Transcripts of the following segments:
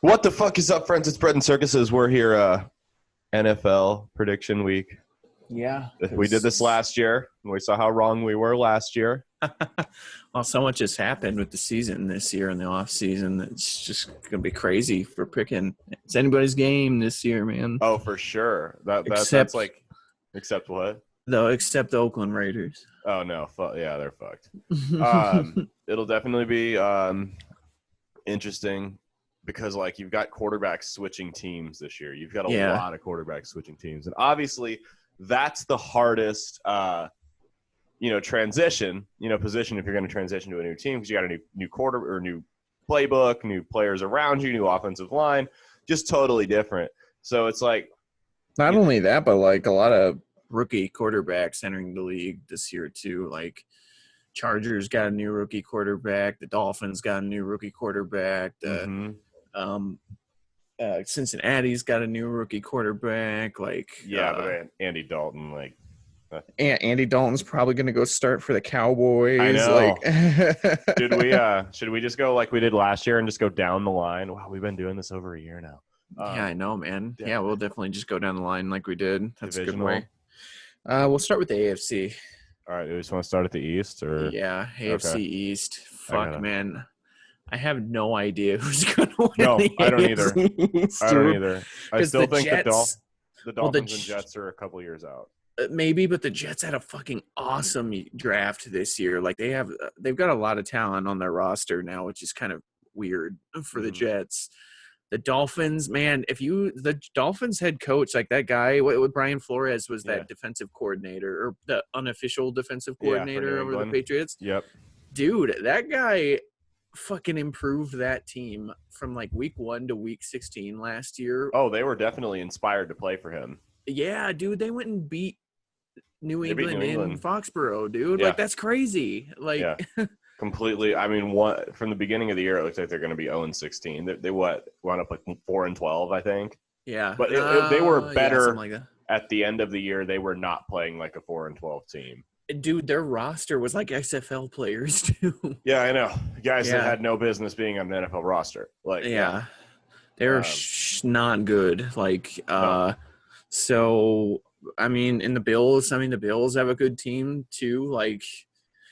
What the fuck is up, friends? It's Bread and Circuses. We're here, NFL prediction week. Yeah. We did this last year, and we saw how wrong we were last year. Well, so much has happened with the season this year in the off season. It's just gonna be crazy for picking. It's anybody's game this year, man. Oh, for sure. That's like, except what? Though, except the Oakland Raiders. Oh no, yeah, they're fucked. It'll definitely be interesting because like you've got quarterbacks switching teams this year. You've got a lot of quarterbacks switching teams, and obviously that's the hardest. Transition, position if you're going to transition to a new team because you got a new quarter or new playbook, new players around you, new offensive line, just totally different. So it's like not only that, but like a lot of rookie quarterbacks entering the league this year too. Like Chargers got a new rookie quarterback, the Dolphins got a new rookie quarterback, Cincinnati's got a new rookie quarterback. Like but Andy Dalton, like. Andy Dalton's probably going to go start for the Cowboys. I know. Should we just go like we did last year and just go down the line? Wow, we've been doing this over a year now. Yeah, I know, man. Yeah, we'll definitely just go down the line like we did. That's divisional. A good way. We'll start with the AFC. All right, we just want to start at the East, or AFC East. Fuck, man. I have no idea who's going to win. No, I don't AFC either. East, I don't either. I still think Jets, the Dolphins and Jets are a couple years out. Maybe, but the Jets had a fucking awesome draft this year. Like they've got a lot of talent on their roster now, which is kind of weird for the Jets. The Dolphins, man, the Dolphins head coach, like that guy, what Brian Flores was that defensive coordinator or the unofficial defensive coordinator over the Patriots. Yep. Dude, that guy fucking improved that team from like week 1 to week 16 last year. Oh, they were definitely inspired to play for him. Yeah, dude, they went and beat New England in Foxborough, dude. Yeah. Like, that's crazy. Like, completely. I mean, from the beginning of the year, it looks like they're going to be 0-16. They wound up like 4-12, I think. Yeah. But they were better at the end of the year. They were not playing like a 4-12 team. Dude, their roster was like XFL players, too. Yeah, I know. Guys that had no business being on the NFL roster. Like, they were not good. Like, So, I mean, the Bills have a good team too. Like,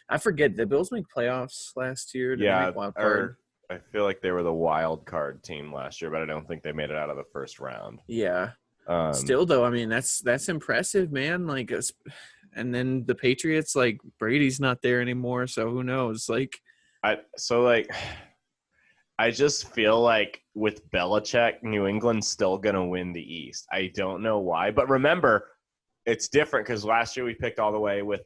I forget, the Bills make playoffs last year. I feel like they were the wild card team last year, but I don't think they made it out of the first round. Yeah. Still, though, I mean, that's impressive, man. Like, and then the Patriots, like, Brady's not there anymore, so who knows? Like, I just feel like with Belichick, New England's still going to win the East. I don't know why. But remember, it's different because last year we picked all the way with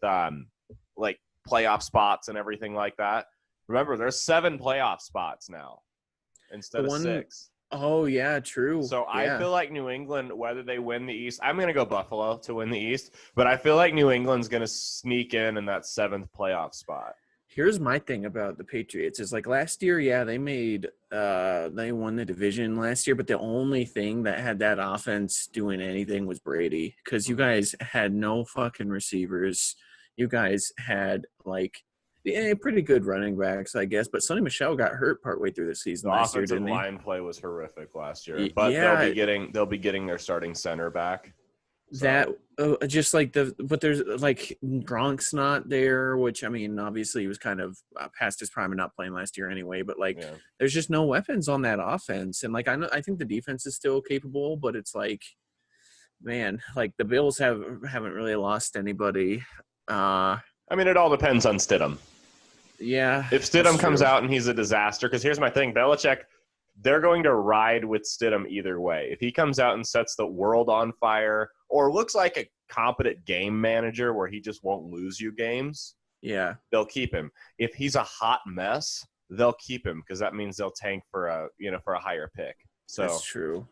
like playoff spots and everything like that. Remember, there's 7 playoff spots now instead of 6. Oh, yeah, true. So I feel like New England, whether they win the East, I'm going to go Buffalo to win the East. But I feel like New England's going to sneak in that 7th playoff spot. Here's my thing about the Patriots is like last year, they won the division last year, but the only thing that had that offense doing anything was Brady because you guys had no fucking receivers. You guys had like pretty good running backs, I guess, but Sonny Michel got hurt partway through the season last year, didn't he? The offensive line play was horrific last year, but they'll be getting their starting center back. So. Just like but there's like Gronk's not there, which I mean, obviously he was kind of past his prime and not playing last year anyway. But like, there's just no weapons on that offense, and like I think the defense is still capable, but it's like, man, like the Bills haven't really lost anybody. I mean, it all depends on Stidham. Yeah, if Stidham comes out and he's a disaster, because here's my thing, Belichick. They're going to ride with Stidham either way. If he comes out and sets the world on fire or looks like a competent game manager where he just won't lose you games, they'll keep him. If he's a hot mess, they'll keep him because that means they'll tank for a higher pick. So that's true.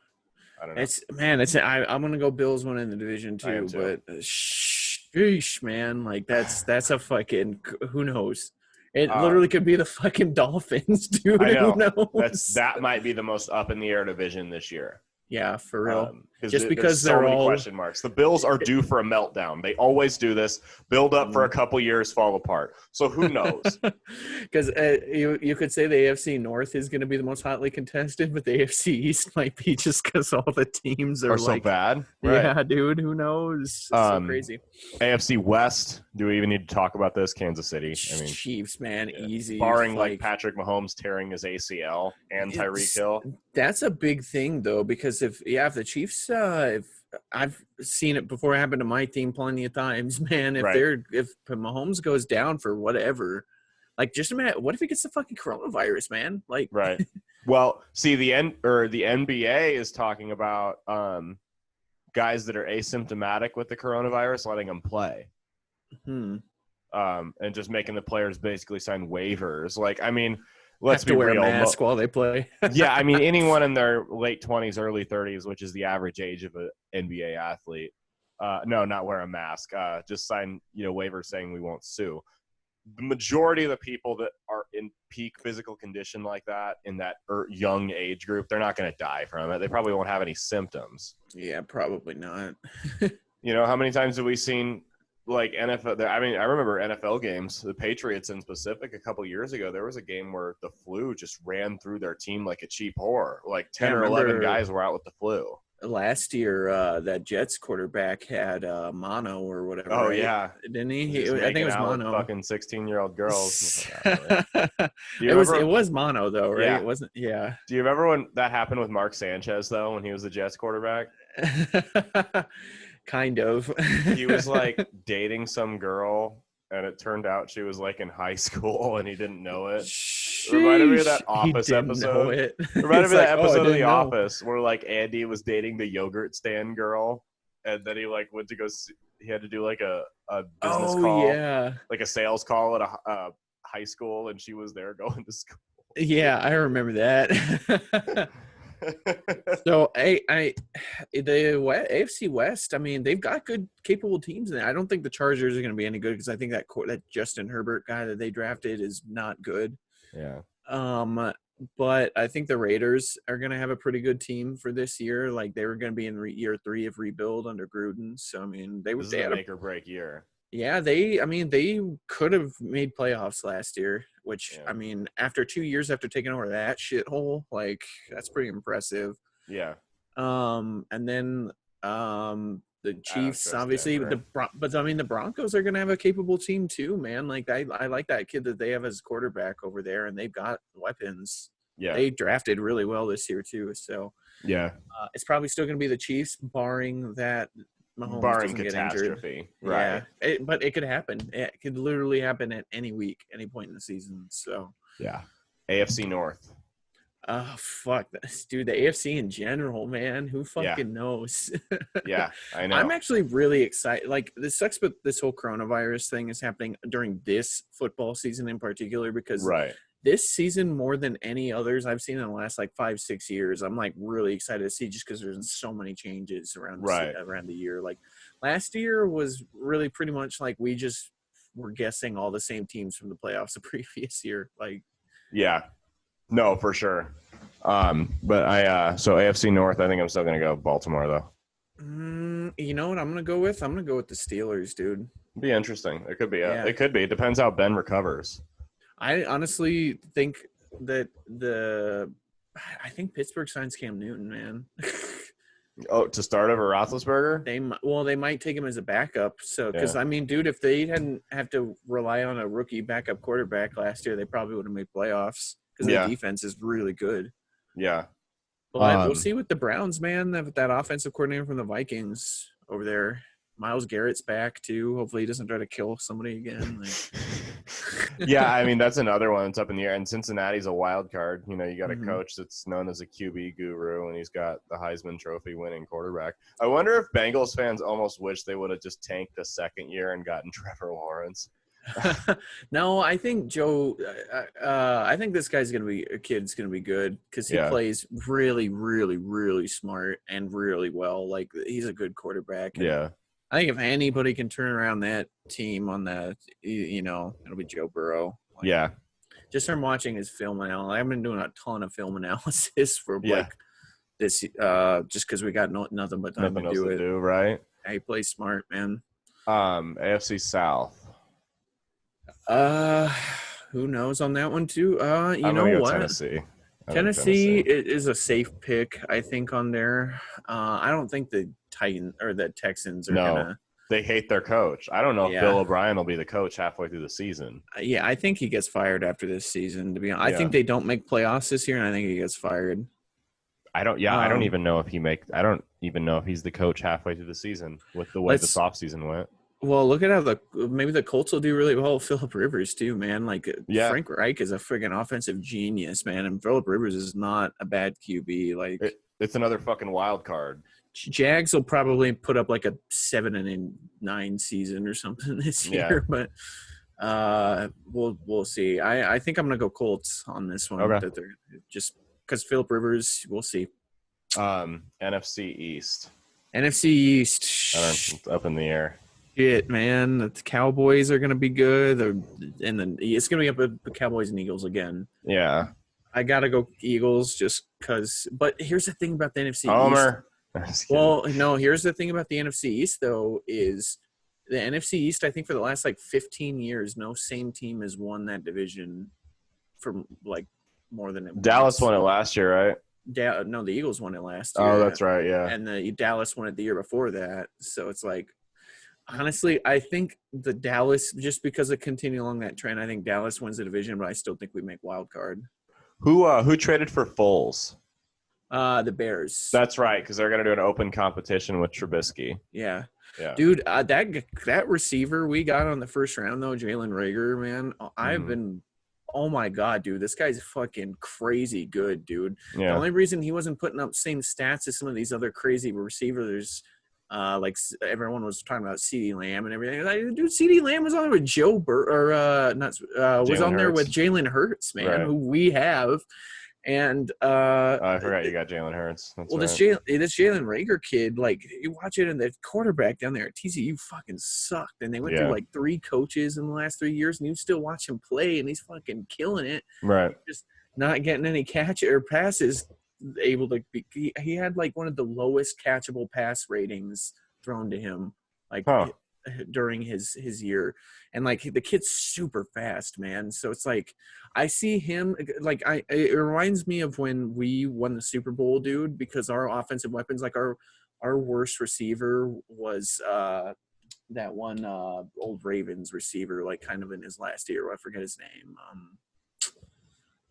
I don't know. I'm gonna go Bills winning the division too, but sheesh, man, like that's a fucking who knows. It literally could be the fucking Dolphins, dude. I know. Who knows? That might be the most up in the air division this year. Yeah, for real. 'Cause Just there's because so they're many all question marks. The Bills are due for a meltdown. They always do this. Build up for a couple years, fall apart. So who knows? because you could say the AFC North is going to be the most hotly contested, but the AFC East might be just because all the teams are Are so like, bad, right? yeah, dude, who knows? It's so crazy. AFC West. Do we even need to talk about this? Kansas City. I mean, Chiefs, man, easy. barring like Patrick Mahomes tearing his ACL and Tyreek Hill. That's a big thing though, because if the Chiefs, if I've seen it before happen to my team plenty of times, man. If if Mahomes goes down for whatever, like just imagine what if he gets the fucking coronavirus, man? Like, right. Well, see, the NBA is talking about guys that are asymptomatic with the coronavirus, letting them play. And just making the players basically sign waivers. Like, I mean, let's be real. Have to wear a mask while they play. Yeah, I mean, anyone in their late 20s, early 30s, which is the average age of an NBA athlete, no, not wear a mask. Just sign, waivers saying we won't sue. The majority of the people that are in peak physical condition like that in that young age group, they're not going to die from it. They probably won't have any symptoms. Yeah, probably not. How many times have we seen like NFL? I mean, I remember NFL games, the Patriots in specific, a couple years ago, there was a game where the flu just ran through their team like a cheap whore. Like 10 or 11 guys were out with the flu. Last year, that Jets quarterback had mono or whatever. Oh, right? yeah. Didn't he? I think it was mono. Fucking 16-year-old girls. It was mono, though, right? Yeah. It wasn't, yeah. Do you remember when that happened with Mark Sanchez, though, when he was the Jets quarterback? Kind of. He was, like, dating some girl, and it turned out she was, like, in high school, and he didn't know it. Reminded me of that Office episode. Reminded me of that episode of The Office where like Andy was dating the yogurt stand girl, and then he like went to go. He had to do like a business call, like a sales call at a high school, and she was there going to school. Yeah, I remember that. So the AFC West, I mean, they've got good, capable teams in there. I don't think the Chargers are going to be any good because I think that Justin Herbert guy that they drafted is not good. Yeah. But I think the Raiders are going to have a pretty good team for this year. Like they were going to be in year 3 of rebuild under Gruden. So I mean, they had a make or break year. Yeah, they could have made playoffs last year. Which I mean, after 2 years after taking over that shithole, like that's pretty impressive. Yeah. And then the Chiefs, obviously, but I mean, the Broncos are going to have a capable team too, man. Like I like that kid that they have as quarterback over there, and they've got weapons. Yeah, they drafted really well this year too. So yeah, it's probably still going to be the Chiefs, barring that Mahomes doesn't get injured. Right? Yeah, but it could happen. It could literally happen at any week, any point in the season. So yeah, AFC North. Oh, fuck this, dude. The AFC in general, man. Who fucking knows? Yeah, I know. I'm actually really excited. Like, this sucks, but this whole coronavirus thing is happening during this football season in particular because this season, more than any others I've seen in the last, 5-6 years, I'm, really excited to see just because there's so many changes around the year. Like, last year was really pretty much like we just were guessing all the same teams from the playoffs the previous year. Yeah. No, for sure. But so AFC North, I think I'm still going to go Baltimore, though. You know what I'm going to go with? I'm going to go with the Steelers, dude. It'd be interesting. It could be. It could be. It depends how Ben recovers. I honestly think that I think Pittsburgh signs Cam Newton, man. Oh, to start over Roethlisberger? They might take him as a backup. So, because I mean, dude, if they hadn't have to rely on a rookie backup quarterback last year, they probably would have made playoffs. Because the defense is really good. Yeah. But we'll see with the Browns, man. That offensive coordinator from the Vikings over there. Myles Garrett's back, too. Hopefully he doesn't try to kill somebody again. Yeah, I mean, that's another one that's up in the air. And Cincinnati's a wild card. You got a coach that's known as a QB guru, and he's got the Heisman Trophy winning quarterback. I wonder if Bengals fans almost wish they would have just tanked the second year and gotten Trevor Lawrence. No, I think Joe. I think this kid's gonna be good because he plays really, really, really smart and really well. Like he's a good quarterback. Yeah, I think if anybody can turn around that team on that, it'll be Joe Burrow. Just from watching his film analysis, I've been doing a ton of film analysis for this just because we got nothing but time Nothing to else do to it. do, right? He plays smart, man. AFC South. Who knows on that one too? You I'm know gonna go what? Tennessee. I think Tennessee is a safe pick, I think, on there. I don't think the Titans or the Texans are No. gonna. They hate their coach. I don't know if Yeah. Bill O'Brien will be the coach halfway through the season. Yeah, I think he gets fired after this season. To be honest, I Yeah. think they don't make playoffs this year, and I think he gets fired. I don't even know if I don't even know if he's the coach halfway through the season with the way this offseason went. Well, look at how maybe the Colts will do really well with Phillip Rivers too, man. Like Frank Reich is a friggin' offensive genius, man, and Phillip Rivers is not a bad QB. Like it's another fucking wild card. Jags will probably put up like a 7-9 season or something this year, but we'll see. I think I'm gonna go Colts on this one. Okay. That they're just because Phillip Rivers, we'll see. NFC East. NFC East. It's up in the air. Shit, man. The Cowboys are going to be good. And then it's going to be up with the Cowboys and Eagles again. Yeah. I got to go Eagles just because. But here's the thing about the NFC Homer. East. Well, no, here's the thing about the NFC East, though, is the NFC East, I think for the last, 15 years, no same team has won that division for, more than it Dallas won it last year, right? No, the Eagles won it last year. Oh, that's right, yeah. And the Dallas won it the year before that. So it's honestly, I think the Dallas, just because of continuing along that trend, I think Dallas wins the division, but I still think we make wild card. Who traded for Foles? The Bears. That's right, because they're going to do an open competition with Trubisky. Yeah. Yeah. Dude, that receiver we got on the first round, though, Jalen Reagor, man, I've been – oh, my God, dude. This guy's fucking crazy good, dude. Yeah. The only reason he wasn't putting up same stats as some of these other crazy receivers – everyone was talking about CeeDee Lamb and everything. Dude, CeeDee Lamb was on there with Joe Burr, was on there with Jalen Hurts, man, who we have. And I forgot you got Jalen Hurts. That's this Jalen Reagor kid, you watch it, and the quarterback down there at TCU fucking sucked, and they went through 3 coaches in the last 3 years, and you still watch him play, and he's fucking killing it. Right, just not getting any catch or passes. Able to be, he had one of the lowest catchable pass ratings thrown to him during his year, and the kid's super fast, man. So it's I see him it reminds me of when we won the Super Bowl, dude, because our offensive weapons, our worst receiver was that one old Ravens receiver, kind of in his last year. I forget his name.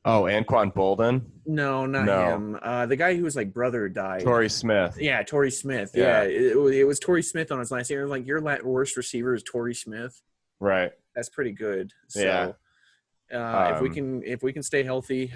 Anquan Bolden? No, not him. The guy who was brother died. Torrey Smith. Yeah, Torrey Smith. Yeah, it was Torrey Smith on his last year. Your worst receiver is Torrey Smith. Right. That's pretty good. So, if we can stay healthy,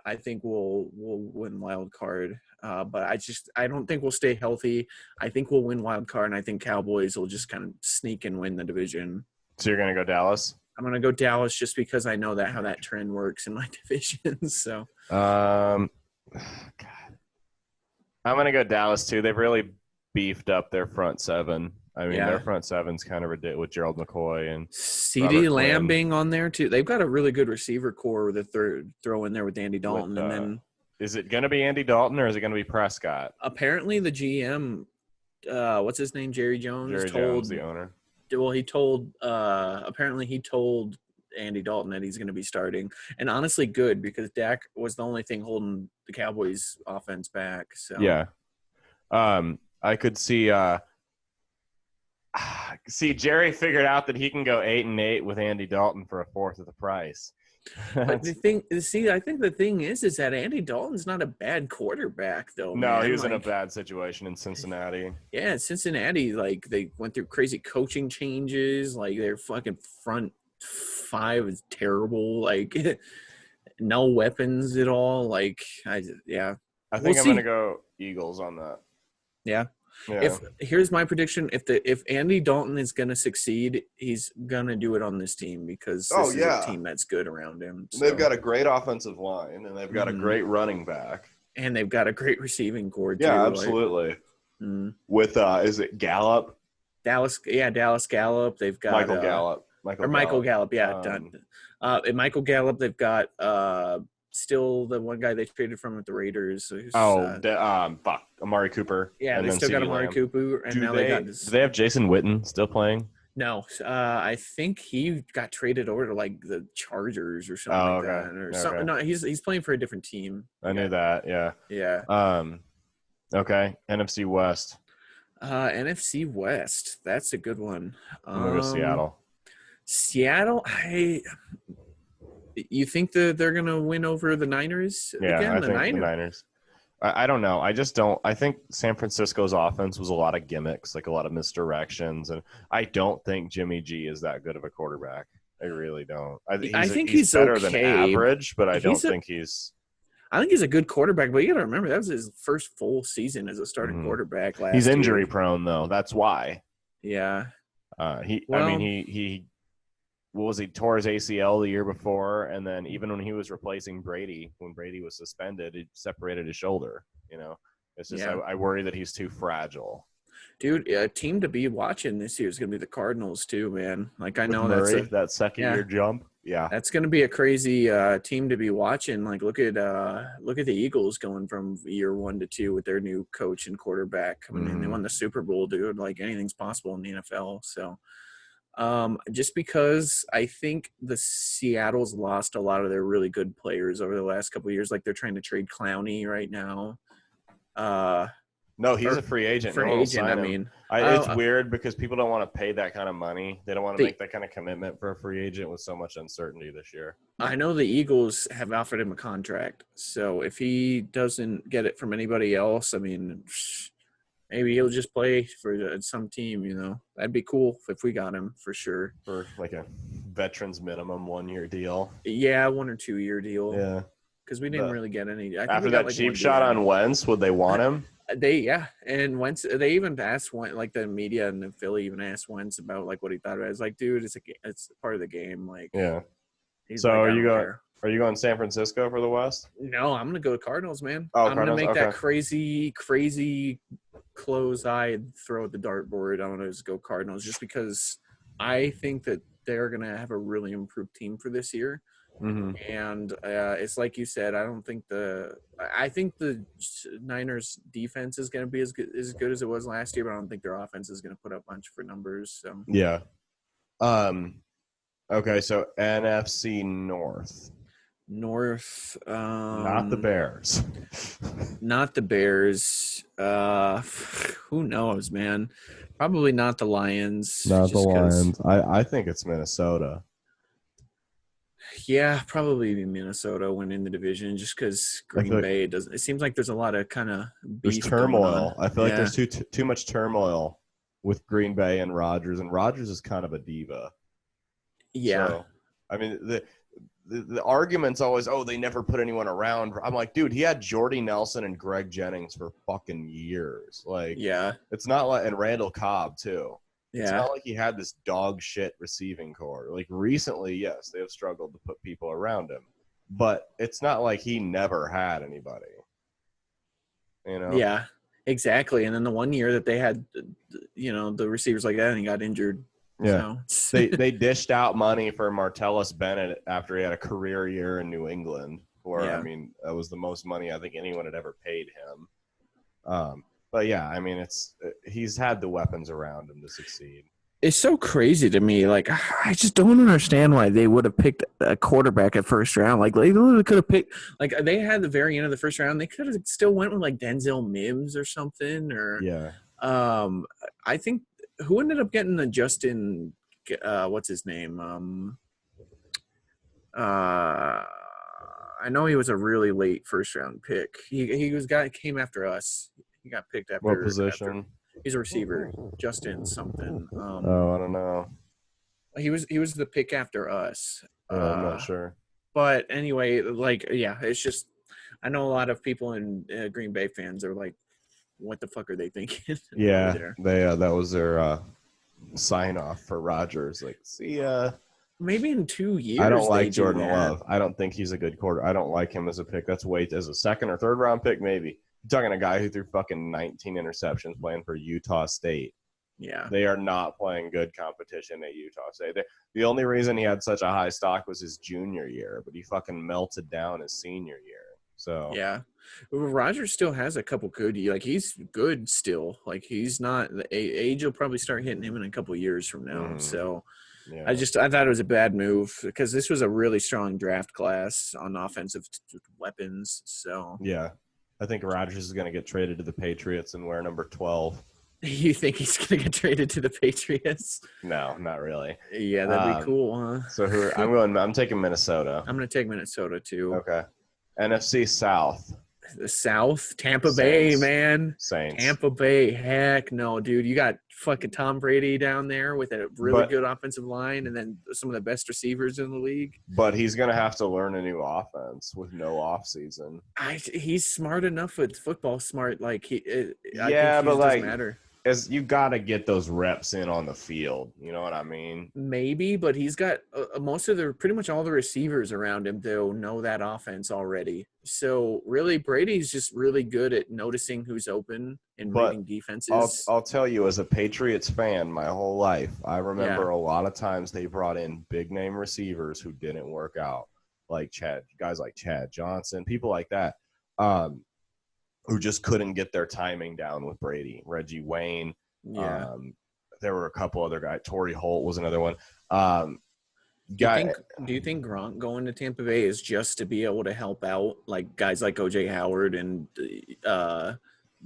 I think we'll win wild card. But I don't think we'll stay healthy. I think we'll win wild card, and I think Cowboys will just kind of sneak and win the division. So you're gonna go Dallas? I'm gonna go Dallas just because I know how that trend works in my division. So, God, I'm gonna go Dallas too. They've really beefed up their front seven. I mean, their front seven's kind of ridiculous with Gerald McCoy and CeeDee Lamb being on there too. They've got a really good receiver core that they're throwing there with Andy Dalton, and then is it gonna be Andy Dalton or is it gonna be Prescott? Apparently, the GM, what's his name, Jerry Jones, Jones, the owner. Well, apparently he told Andy Dalton that he's going to be starting. And honestly, good, because Dak was the only thing holding the Cowboys offense back. So yeah. I could see Jerry figured out that he can go 8-8 with Andy Dalton for a fourth of the price. But I think the thing is that Andy Dalton's not a bad quarterback, though. No, man. He was in a bad situation in Cincinnati. Yeah, Cincinnati, they went through crazy coaching changes. Their fucking front 5 is terrible. No weapons at all. I think I'm gonna go Eagles on that. Yeah. Here's my prediction: if Andy Dalton is going to succeed, he's going to do it on this team because this is a team that's good around him. So. They've got a great offensive line, and they've got a great running back, and they've got a great receiving core too. Yeah, absolutely. With is it Gallup? Dallas Gallup. They've got Michael Gallup. Michael Gallup. Yeah, Michael Gallup. They've got still the one guy they traded from at the Raiders. Who's, Fuck, Amari Cooper. yeah, and they then still got CeeDee Amari Lamb. Cooper, and now they got this. Do they have Jason Witten still playing? No, I think he got traded over to like the Chargers or something like that, or something. No, he's playing for a different team. I knew that. Yeah. Yeah. Okay. NFC West. NFC West. That's a good one. I'm gonna go Seattle. Seattle. You think that they're gonna win over the Niners Yeah, again? I think the Niners. I don't know. I just don't. I think San Francisco's offense was a lot of gimmicks, like a lot of misdirections, and I don't think Jimmy G is that good of a quarterback. I really don't. I think he's better than average, but I don't think he's. I think he's a good quarterback, but you got to remember that was his first full season as a starting quarterback last year. He's injury prone though. That's why. Yeah. He tore his ACL the year before, and then even when he was replacing Brady, when Brady was suspended, he separated his shoulder. You know, it's just I worry that he's too fragile. Dude, a team to be watching this year is going to be the Cardinals too, man. Like I know that second year jump. Yeah, that's going to be a crazy team to be watching. Like look at the Eagles going from year 1 to 2 with their new coach and quarterback. I mean, they won the Super Bowl, dude. Like anything's possible in the NFL. So. Just because I think the Seattle's lost a lot of their really good players over the last couple of years. Like they're trying to trade Clowney right now. No, he's a free agent. It's weird because people don't want to pay that kind of money. They don't want to make that kind of commitment for a free agent with so much uncertainty this year. I know the Eagles have offered him a contract. So if he doesn't get it from anybody else, I mean, maybe he'll just play for some team, you know. That'd be cool if we got him for sure. For like a veterans minimum 1-year deal. Yeah, 1 or 2 year deal. Yeah. Because we didn't really get any. After that cheap shot on Wentz, would they want him? And Wentz, they even asked like the media in Philly even asked Wentz about like what he thought of it. I was like, dude, it's part of the game. Like, yeah. So like, are you going San Francisco for the West? No, I'm gonna go to Cardinals, man. Oh, I'm gonna make that crazy close-eyed throw at the dartboard. I'm gonna just go Cardinals just because I think that they're gonna have a really improved team for this year. Mm-hmm. And it's like you said. I think the Niners defense is going to be as good as it was last year, but I don't think their offense is going to put up much for numbers. So yeah. Okay, so NFC North. Not the Bears. Not the Bears. Who knows, man? Probably not the Lions. Not the Lions. I think it's Minnesota. Yeah, probably Minnesota winning the division just because Green Bay doesn't. It seems like there's a lot of kind of there's turmoil. I feel like there's too much turmoil with Green Bay and Rodgers is kind of a diva. Yeah, so, I mean the argument's always, oh, they never put anyone around. I'm like, dude, he had Jordy Nelson and Greg Jennings for fucking years. Like, yeah, it's not like, and Randall Cobb too. Yeah. It's not like he had this dog shit receiving core. Like recently, yes, they have struggled to put people around him, but it's not like he never had anybody. You know? Yeah, exactly. And then the one year that they had, you know, the receivers like that and he got injured. Yeah. So. they dished out money for Martellus Bennett after he had a career year in New England. I mean, that was the most money I think anyone had ever paid him. But yeah, I mean, he's had the weapons around him to succeed. It's so crazy to me. Like, I just don't understand why they would have picked a quarterback at first round. Like, they literally could have picked. Like, they had the very end of the first round. They could have still went with like Denzel Mims or something. Or yeah. I think who ended up getting the Justin. What's his name? I know he was a really late first round pick. He came after us. He got picked after. What position? He's a receiver, Justin something. I don't know. He was the pick after us. I'm not sure. But anyway, like, yeah, it's just I know a lot of people in Green Bay fans are like, "What the fuck are they thinking?" Yeah, that was their sign off for Rodgers. Like, see ya. Maybe in 2 years. I don't like Jordan Love. I don't think he's a good quarter. I don't like him as a pick. That's as a second or third round pick, maybe. You're talking a guy who threw fucking 19 interceptions playing for Utah State. Yeah. They are not playing good competition at Utah State. The only reason he had such a high stock was his junior year, but he fucking melted down his senior year. So Yeah. Well, Rogers still has a couple good, like he's good still. Like he's not, the age will probably start hitting him in a couple years from now. So yeah. I thought it was a bad move because this was a really strong draft class on offensive weapons. So Yeah. I think Rodgers is going to get traded to the Patriots and wear number 12. you think he's going to get traded to the Patriots? No, not really. Yeah, that'd be cool, huh? So I'm taking Minnesota. I'm going to take Minnesota too. Okay. NFC South. The South, Tampa Bay, man. Saints. Tampa Bay, heck no, dude. You got fucking Tom Brady down there with a really good offensive line and then some of the best receivers in the league. But he's going to have to learn a new offense with no offseason. He's smart enough with football, smart. Like, I think but like, doesn't matter. As you got to get those reps in on the field. You know what I mean? Maybe, but he's got pretty much all the receivers around him, though, know that offense already. So really, Brady's just really good at noticing who's open and reading defenses. I'll tell you, as a Patriots fan, my whole life, I remember a lot of times they brought in big name receivers who didn't work out, like guys like Chad Johnson, people like that. Who just couldn't get their timing down with Brady. Reggie Wayne. Yeah. There were a couple other guys. Torrey Holt was another one. Do you think Gronk going to Tampa Bay is just to be able to help out like guys like O.J. Howard and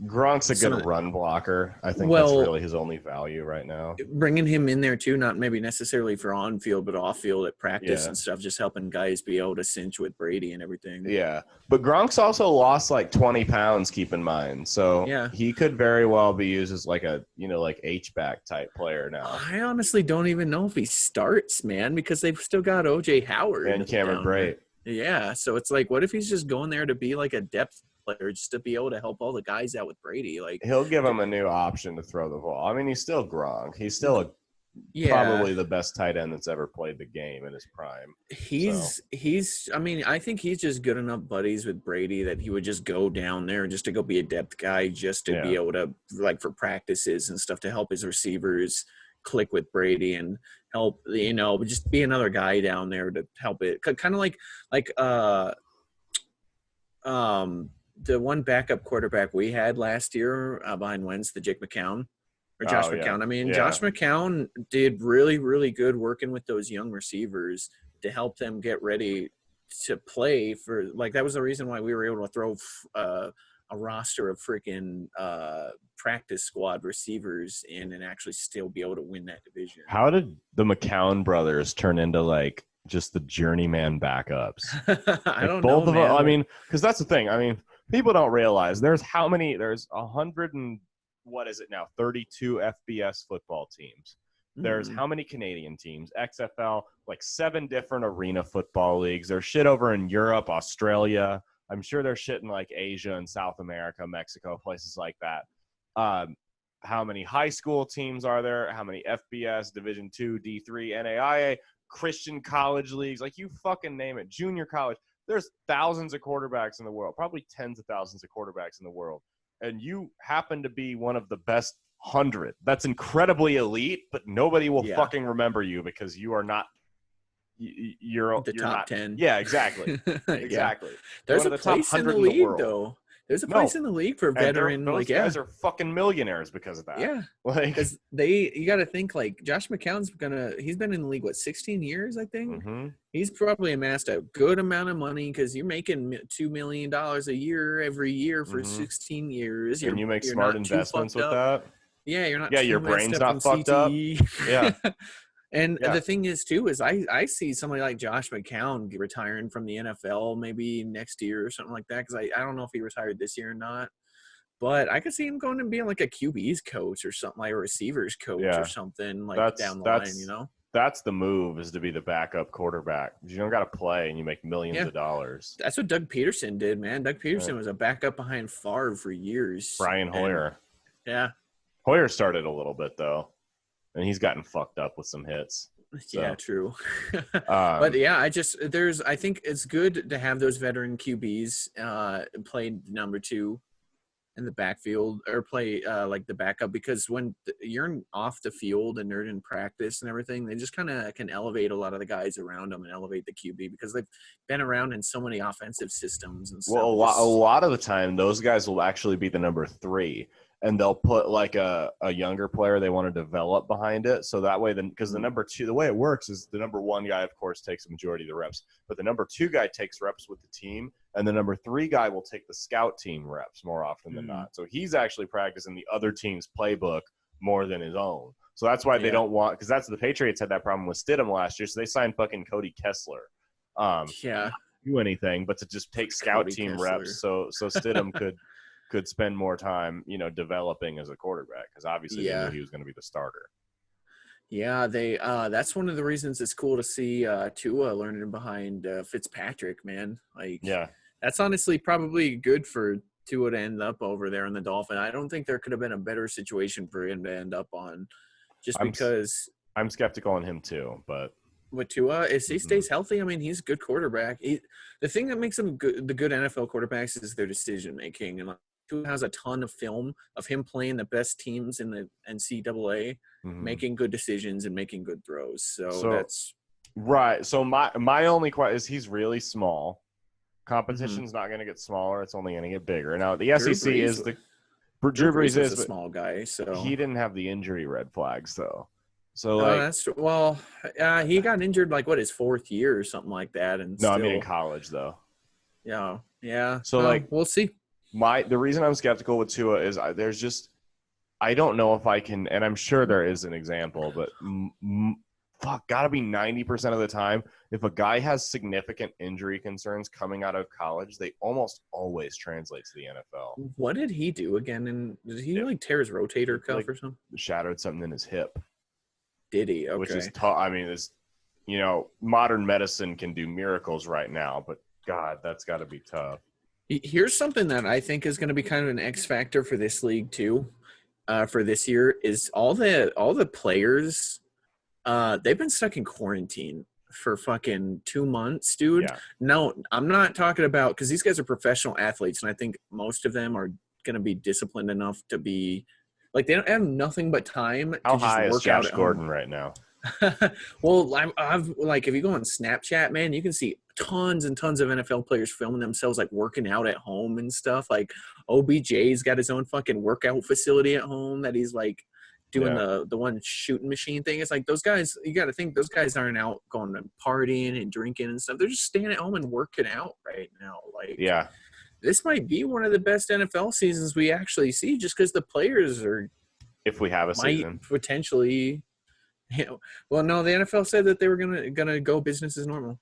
Gronk's a good run blocker. I think that's really his only value right now. Bringing him in there too, not maybe necessarily for on field, but off field at practice and stuff, just helping guys be able to cinch with Brady and everything. Yeah, but Gronk's also lost like 20 pounds. Keep in mind, so he could very well be used as like a like H-back type player now. I honestly don't even know if he starts, man, because they've still got O.J. Howard and Cameron Brate. Yeah, so it's like, what if he's just going there to be like a depth player, just to be able to help all the guys out with Brady? Like, he'll give him a new option to throw the ball. I mean, he's still Gronk. He's still probably the best tight end that's ever played the game in his prime. I mean, I think he's just good enough buddies with Brady that he would just go down there just to go be a depth guy, just to be able to, like, for practices and stuff, to help his receivers click with Brady and help, just be another guy down there to help it. Kind of like the one backup quarterback we had last year behind Wentz, the Jake McCown or Josh McCown. I mean, Josh McCown did really, really good working with those young receivers to help them get ready to play for, like, that was the reason why we were able to throw a roster of freaking practice squad receivers in and actually still be able to win that division. How did the McCown brothers turn into like just the journeyman backups? I don't both know, of them. I mean, because that's the thing. I mean, people don't realize there's 100 and what is it now? 32 FBS football teams. There's how many Canadian teams? XFL, like 7 different arena football leagues. There's shit over in Europe, Australia. I'm sure there's shit in like Asia and South America, Mexico, places like that. How many high school teams are there? How many FBS, Division II, D3, NAIA, Christian college leagues? Like, you fucking name it. Junior college. There's thousands of quarterbacks in the world, probably tens of thousands of quarterbacks in the world. And you happen to be one of the best 100. That's incredibly elite, but nobody will fucking remember you because you are not you're the top 10. Yeah, exactly. Exactly. There's a place in the league, though. There's a place in the league for veteran. Those guys are fucking millionaires because of that. Yeah, like, because you got to think, like, Josh McCown's he's been in the league 16 years, I think. He's probably amassed a good amount of money because you're making $2 million a year every year for 16 years. And you make smart investments with that. Yeah, you're not. Yeah, your brain's not fucked up. Yeah. And the thing is, too, is I see somebody like Josh McCown retiring from the NFL maybe next year or something like that, because I don't know if he retired this year or not. But I could see him going and being like a QB's coach or something, like a receivers coach or something, like down the line, That's the move, is to be the backup quarterback. You don't got to play and you make millions of dollars. That's what Doug Peterson did, man. Doug Peterson was a backup behind Favre for years. Brian Hoyer. Hoyer started a little bit, though. And he's gotten fucked up with some hits. So. Yeah, true. But yeah, I think it's good to have those veteran QBs play number 2 in the backfield or play like the backup, because when you're off the field and they're in practice and everything, they just kind of can elevate a lot of the guys around them and elevate the QB because they've been around in so many offensive systems and stuff. Well, a lot of the time, those guys will actually be the number 3, and they'll put like a younger player they want to develop behind it. So that way, because the number 2, the way it works is the number 1 guy, of course, takes the majority of the reps, but the number 2 guy takes reps with the team, and the number 3 guy will take the scout team reps more often than not. So he's actually practicing the other team's playbook more than his own. So that's why they don't want, because that's the Patriots had that problem with Stidham last year. So they signed fucking Cody Kessler. Do anything but to just take scout Cody team Kessler. reps so Stidham could spend more time, developing as a quarterback, because obviously they knew he was going to be the starter. Yeah, they that's one of the reasons it's cool to see Tua learning behind Fitzpatrick, man. Like, that's honestly probably good for Tua to end up over there in the Dolphin. I don't think there could have been a better situation for him to end up on, because I'm skeptical on him too, but with Tua, if he stays healthy, I mean, he's a good quarterback. The thing that makes him the good NFL quarterbacks is their decision making, and like, Tua has a ton of film of him playing the best teams in the NCAA, making good decisions and making good throws. So that's right. So my only question is, he's really small. Competition's not going to get smaller; it's only going to get bigger. Now the SEC is the Drew Brees is a small guy, so he didn't have the injury red flags though. So he got injured like his 4th year or something like that, and I mean in college though. Yeah. So we'll see. The reason I'm skeptical with Tua is I don't know if I can, and I'm sure there is an example, but gotta be 90% of the time, if a guy has significant injury concerns coming out of college, they almost always translate to the NFL. What did he do again? And did he tear his rotator cuff or something? Shattered something in his hip. Did he? Okay. Which is tough. I mean, modern medicine can do miracles right now, but God, that's got to be tough. Here's something that I think is going to be kind of an X factor for this league too, for this year, is all the players. They've been stuck in quarantine for fucking 2 months, dude. Yeah. No, I'm not talking about, because these guys are professional athletes, and I think most of them are going to be disciplined enough to be like, they don't have nothing but time. How to just high work is Josh out Gordon right now? Well, I've like, if you go on Snapchat, man, you can see tons and tons of NFL players filming themselves like working out at home and stuff. Like OBJ's got his own fucking workout facility at home that he's like doing the one shooting machine thing. It's like, those guys, you got to think those guys aren't out going and partying and drinking and stuff. They're just staying at home and working out right now. Like, this might be one of the best NFL seasons we actually see, just because the players are, if we have a season, potentially. Well, no, the NFL said that they were gonna go business as normal.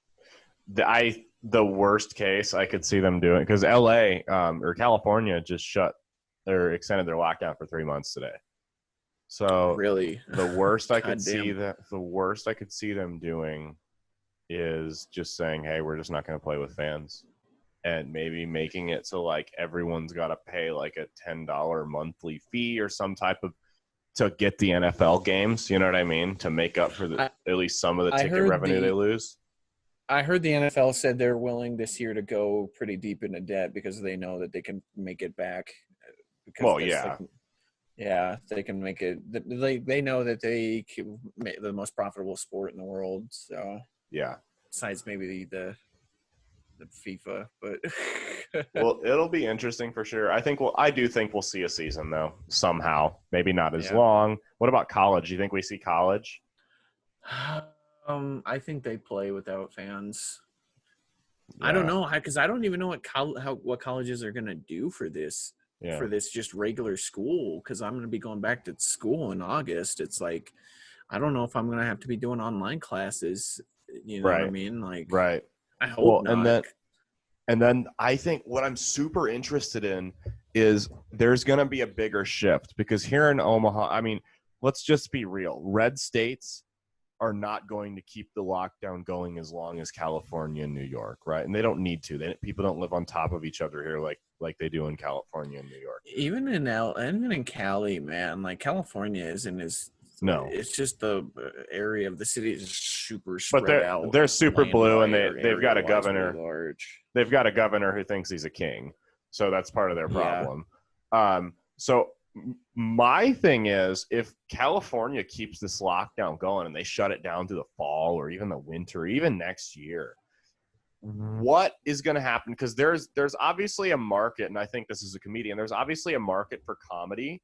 The worst case I could see them doing, because LA or California just extended their lockdown for 3 months today. So really, the worst I could see them doing is just saying, hey, we're just not going to play with fans, and maybe making it so like everyone's got to pay like a $10 monthly fee or some type of, to get the NFL games, you know what I mean, to make up for at least some of the ticket revenue they lose. I heard the NFL said they're willing this year to go pretty deep into debt because they know that they can make it back. They can make it. They know that they can make the most profitable sport in the world. So besides maybe the FIFA, but well, it'll be interesting for sure. I do think we'll see a season though, somehow. Maybe not as long. What about college? Do you think we see college? I think they play without fans. I don't know, because I don't even know what colleges are gonna do for this. For this just regular school, because I'm going to be going back to school in August. It's like, I don't know if I'm going to have to be doing online classes. You know what I mean? Like, right. I hope not. And then I think what I'm super interested in is there's going to be a bigger shift, because here in Omaha, I mean, let's just be real. Red states are not going to keep the lockdown going as long as California and New York, right? And they don't need to. People don't live on top of each other here like they do in California and New York. Even in Cali, man, like California isn't as it's just the area of the city is super spread out. But they're super blue, and they've got a governor. They've got a governor who thinks he's a king, so that's part of their problem. So my thing is, if California keeps this lockdown going and they shut it down to the fall or even the winter, even next year, what is going to happen? Because there's obviously a market, and I think this is a comedian. There's obviously a market for comedy.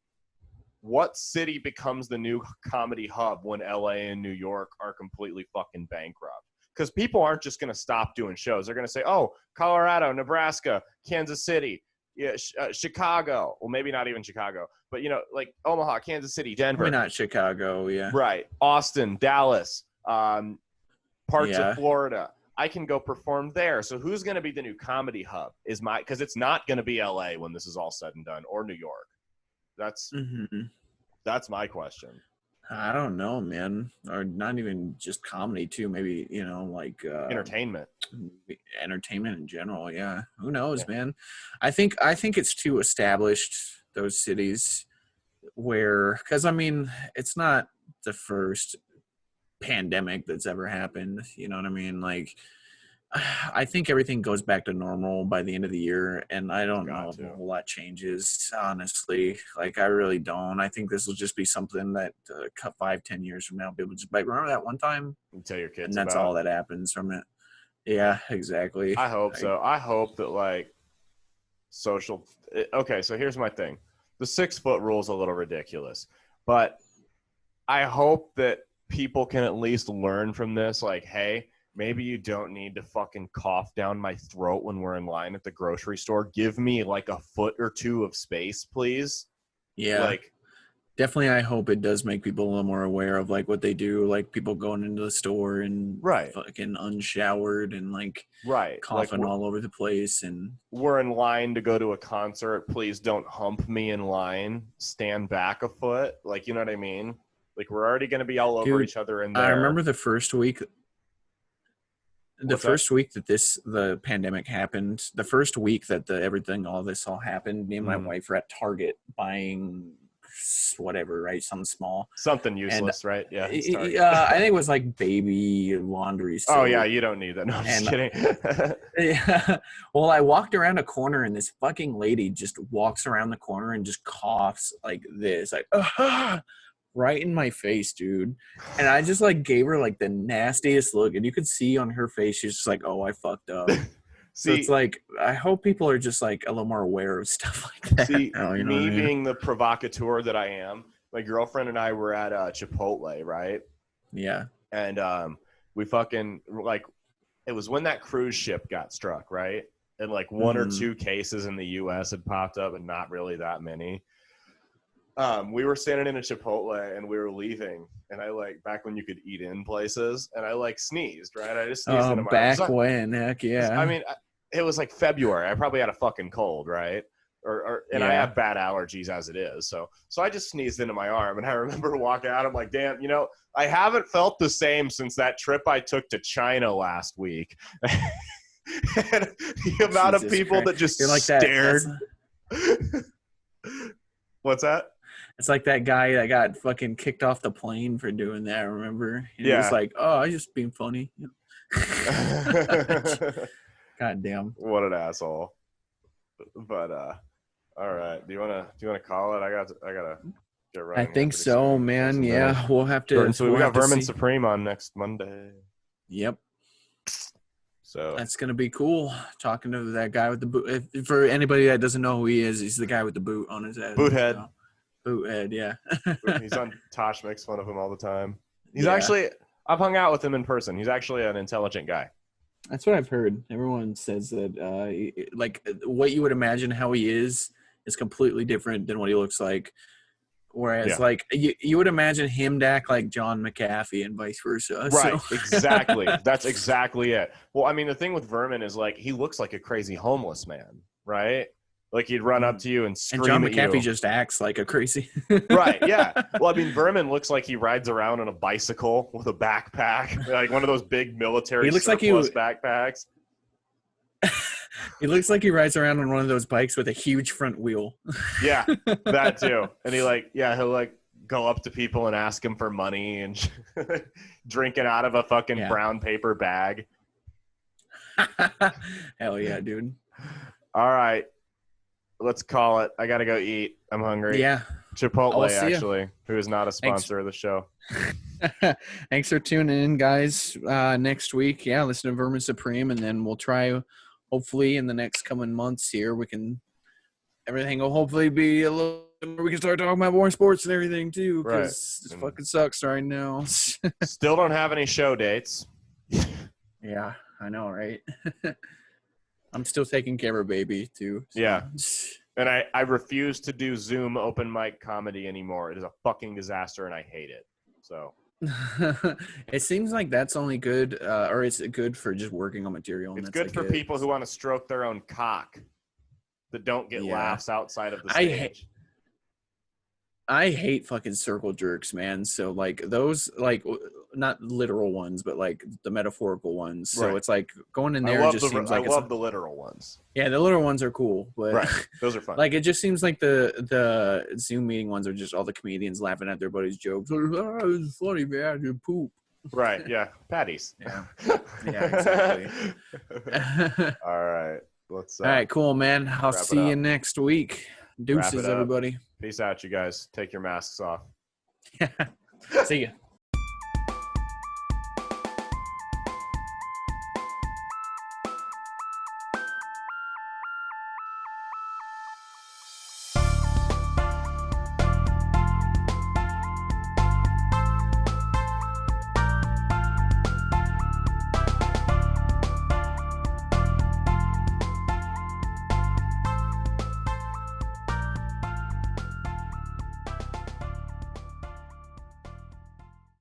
What city becomes the new comedy hub when LA and New York are completely fucking bankrupt? Because people aren't just going to stop doing shows. They're going to say, oh, Colorado, Nebraska, Kansas City, yeah, Chicago. Well, maybe not even Chicago, but, you know, like Omaha, Kansas City, Denver. Probably not Chicago, yeah. Right. Austin, Dallas, parts Yeah. of Florida. I can go perform there. So who's going to be the new comedy hub? Because it's not going to be LA when this is all said and done, or New York. That's my question. I don't know, man. Or not even just comedy too. Maybe, you know, like Entertainment in general. Yeah. Who knows, man? I think it's too established, those cities, where, because I mean, it's not the first pandemic that's ever happened. You know what I mean? Like, I think everything goes back to normal by the end of the year, and I don't know if a whole lot changes, honestly. Like, I really don't. I think this will just be something that 5-10 years from now, people just like, remember that one time? You tell your kids and that's all that happens from it. Yeah, exactly. I hope so. I hope that, like, okay, so here's my thing. The 6-foot rule is a little ridiculous, but I hope that people can at least learn from this. Like, hey, maybe you don't need to fucking cough down my throat when we're in line at the grocery store. Give me like a foot or two of space, please. Yeah. Like, definitely, I hope it does make people a little more aware of like what they do, like people going into the store and fucking unshowered and like coughing all over the place. And we're in line to go to a concert. Please don't hump me in line. Stand back a foot. Like, you know what I mean? Like, we're already going to be all over each other in there. I remember the first week. First week that the pandemic happened, the first week that all this happened, me and my wife were at Target buying whatever, right? Something small. Something useless, right? Yeah. I think it was like baby laundry soap. Oh, yeah, you don't need that. No, I'm just kidding. Yeah. Well, I walked around a corner and this fucking lady just walks around the corner and just coughs like this, like, right in my face, dude. And I just like gave her like the nastiest look, and you could see on her face she's just like, oh, I fucked up. So it's like, I hope people are just like a little more aware of stuff like that. See, me being the provocateur that I am, my girlfriend and I were at Chipotle, right? Yeah. And we fucking, like, it was when that cruise ship got struck, right? And like one or two cases in the U.S. had popped up, and not really that many. We were standing in a Chipotle and we were leaving, and I like, back when you could eat in places, and I like sneezed, right? I just sneezed into my back when, heck yeah. I mean, it was like February. I probably had a fucking cold, right? And I have bad allergies as it is. So I just sneezed into my arm, and I remember walking out. I'm like, damn, you know, I haven't felt the same since that trip I took to China last week. And the amount of people that just like stared. What's that? It's like that guy that got fucking kicked off the plane for doing that, remember? He was like, oh, I just being funny. God damn. What an asshole. But all right. Do you wanna call it? I gotta get right. I think so, soon. Man. Yeah. We'll have to. So we got Vermin Supreme on next Monday. Yep. So that's gonna be cool. Talking to that guy with the boot. For anybody that doesn't know who he is, he's the guy with the boot on his head. Boothead. So. Boothead, yeah. He's on. Tosh makes fun of him all the time. He's actually. I've hung out with him in person. He's actually an intelligent guy. That's what I've heard. Everyone says that, like, what you would imagine how he is completely different than what he looks like. Whereas, like, you would imagine him to act like John McAfee and vice versa. Right, so. Exactly. That's exactly it. Well, I mean, the thing with Vermin is, like, he looks like a crazy homeless man, right? Like, he'd run up to you and scream at you. And John McAfee just acts like a crazy. Right, yeah. Well, I mean, Vermin looks like he rides around on a bicycle with a backpack, like one of those big military backpacks. He looks like he rides around on one of those bikes with a huge front wheel. Yeah, that too. And he'll like go up to people and ask them for money and drinking out of a fucking brown paper bag. Hell yeah, dude. All right. let's call it. I gotta go eat. I'm hungry. Yeah. Chipotle, I'll see ya. actually, who is not a sponsor of the show. Thanks for tuning in, guys. Next week, listen to Vermin Supreme, and then we'll try. Hopefully, in the next coming months here, everything will hopefully be a little. We can start talking about more sports and everything too, because it fucking sucks right now. Still don't have any show dates. Yeah, I know, right? I'm still taking care of baby too. So. Yeah. And I refuse to do Zoom open mic comedy anymore. It is a fucking disaster, and I hate it. So it seems like that's only good, or it's good for just working on material. It's good for people who want to stroke their own cock that don't get laughs outside of the stage. I hate fucking circle jerks, man. So like those, like not literal ones, but like the metaphorical ones. So Right. It's like going in there just seems like I love the literal ones. Yeah, the literal ones are cool, but right. Those are fun. Like it just seems like the Zoom meeting ones are just all the comedians laughing at their buddies' jokes. Oh, it's funny, man. You poop. Right. Yeah. Patties. Yeah. Yeah. Exactly. All right. Let's. All right. Cool, man. I'll see you next week. Deuces, everybody. Peace out, you guys. Take your masks off. See ya.